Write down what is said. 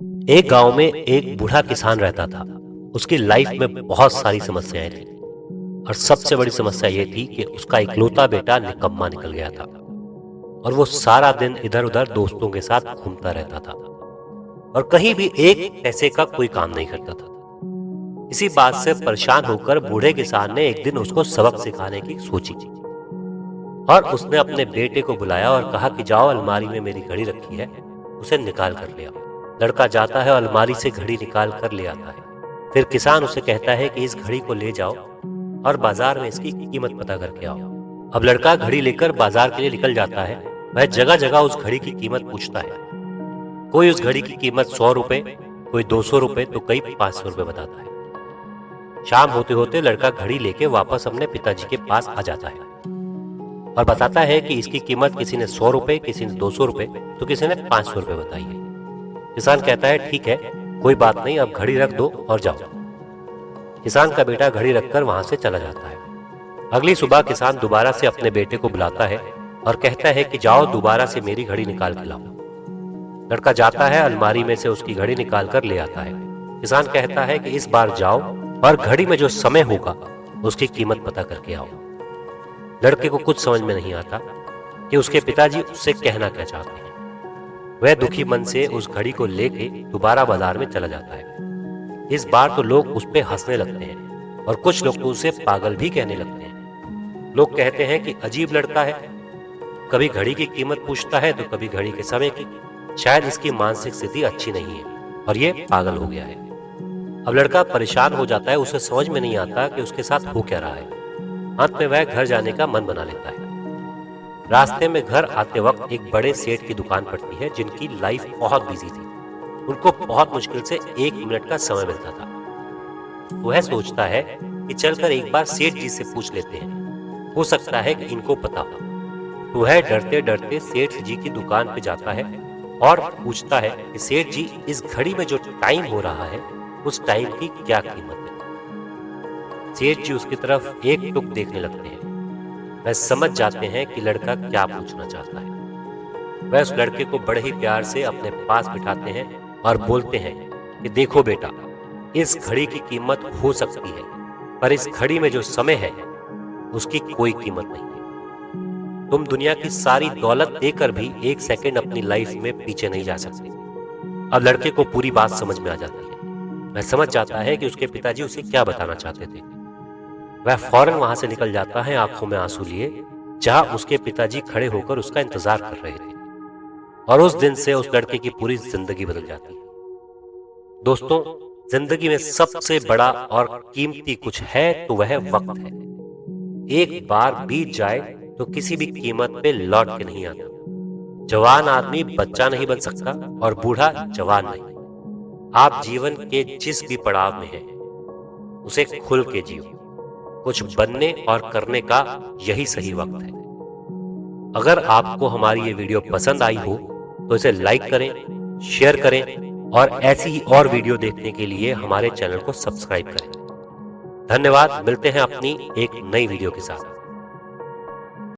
एक गांव में एक बूढ़ा किसान रहता था। उसकी लाइफ में बहुत सारी समस्याएं थी और सबसे बड़ी समस्या यह थी कि उसका इकलौता बेटा निकम्मा निकल गया था और वो सारा दिन इधर उधर दोस्तों के साथ घूमता रहता था और कहीं भी एक पैसे का कोई काम नहीं करता था। इसी बात से परेशान होकर बूढ़े किसान ने एक दिन उसको सबक सिखाने की सोची और उसने अपने बेटे को बुलाया और कहा कि जाओ, अलमारी में मेरी घड़ी रखी है, उसे निकाल कर ले आओ। लड़का जाता है और अलमारी से घड़ी निकाल कर ले आता है। फिर किसान उसे कहता है कि इस घड़ी को ले जाओ और बाजार में इसकी कीमत पता करके आओ। अब लड़का घड़ी लेकर बाजार के लिए निकल जाता है। वह जगह जगह उस घड़ी की कीमत पूछता है। कोई उस घड़ी की कीमत 100 रुपए, कोई 200 रुपए, तो कोई 500 रुपए बताता है। शाम होते होते लड़का घड़ी लेके वापस अपने पिताजी के पास आ जाता है और बताता है कि इसकी कीमत किसी ने 100 रुपए, किसी ने 200 रुपए, तो किसी ने 500 रुपए बताई है। किसान कहता है ठीक है, कोई बात नहीं, अब घड़ी रख दो और जाओ। किसान का बेटा घड़ी रखकर वहां से चला जाता है। अगली सुबह किसान दोबारा से अपने बेटे को बुलाता है और कहता है कि जाओ, दोबारा से मेरी घड़ी निकाल के लाओ। लड़का जाता है, अलमारी में से उसकी घड़ी निकाल कर ले आता है। किसान कहता है कि इस बार जाओ और घड़ी में जो समय होगा उसकी कीमत पता करके आओ। लड़के को कुछ समझ में नहीं आता कि उसके पिताजी उससे कहना क्या चाहते हैं। वह दुखी मन से उस घड़ी को लेके दोबारा बाजार में चला जाता है। इस बार तो लोग उस पे हंसने लगते हैं और कुछ लोग तो उसे पागल भी कहने लगते हैं। लोग कहते हैं कि अजीब लड़का है, कभी घड़ी की कीमत पूछता है तो कभी घड़ी के समय की। शायद इसकी मानसिक स्थिति अच्छी नहीं है और ये पागल हो गया है। अब लड़का परेशान हो जाता है, उसे समझ में नहीं आता कि उसके साथ हो क्या रहा है। अंत में वह घर जाने का मन बना लेता है। रास्ते में घर आते वक्त एक बड़े सेठ की दुकान पड़ती है जिनकी लाइफ बहुत बिजी थी। उनको बहुत मुश्किल से 1 मिनट का समय मिलता था। वह सोचता है कि चलकर एक बार सेठ जी से पूछ लेते हैं, हो सकता है कि इनको पता हो। तो वह डरते डरते सेठ जी की दुकान पे जाता है और पूछता है कि सेठ जी, इस घड़ी में जो टाइम हो रहा है उस टाइम की क्या कीमत है। सेठ जी उसकी तरफ एक टुक देखने लगते हैं। वह समझ जाते हैं कि लड़का क्या पूछना चाहता है। वह उस लड़के को बड़े ही प्यार से अपने पास बिठाते हैं और बोलते हैं कि देखो बेटा, इस घड़ी की कीमत हो सकती है, पर इस घड़ी में जो समय है उसकी कोई कीमत नहीं है। तुम दुनिया की सारी दौलत देकर भी 1 सेकंड अपनी लाइफ में पीछे नहीं जा सकते। अब लड़के को पूरी बात समझ में आ जाती है। वह समझ जाता है कि उसके पिताजी उसे क्या बताना चाहते थे। वह फौरन वहां से निकल जाता है, आंखों में आंसू लिए, जहां उसके पिताजी खड़े होकर उसका इंतजार कर रहे थे। और उस दिन से उस लड़के की पूरी जिंदगी बदल जाती है। दोस्तों, जिंदगी में सबसे बड़ा और कीमती कुछ है तो वह वक्त है। एक बार बीत जाए तो किसी भी कीमत पे लौट के नहीं आता। जवान आदमी बच्चा नहीं बन सकता और बूढ़ा जवान नहीं। आप जीवन के जिस भी पड़ाव में हैं, उसे खुल के जियो। कुछ बनने और करने का यही सही वक्त है। अगर आपको हमारी ये वीडियो पसंद आई हो तो इसे लाइक करें, शेयर करें और ऐसी ही और वीडियो देखने के लिए हमारे चैनल को सब्सक्राइब करें। धन्यवाद। मिलते हैं अपनी एक नई वीडियो के साथ।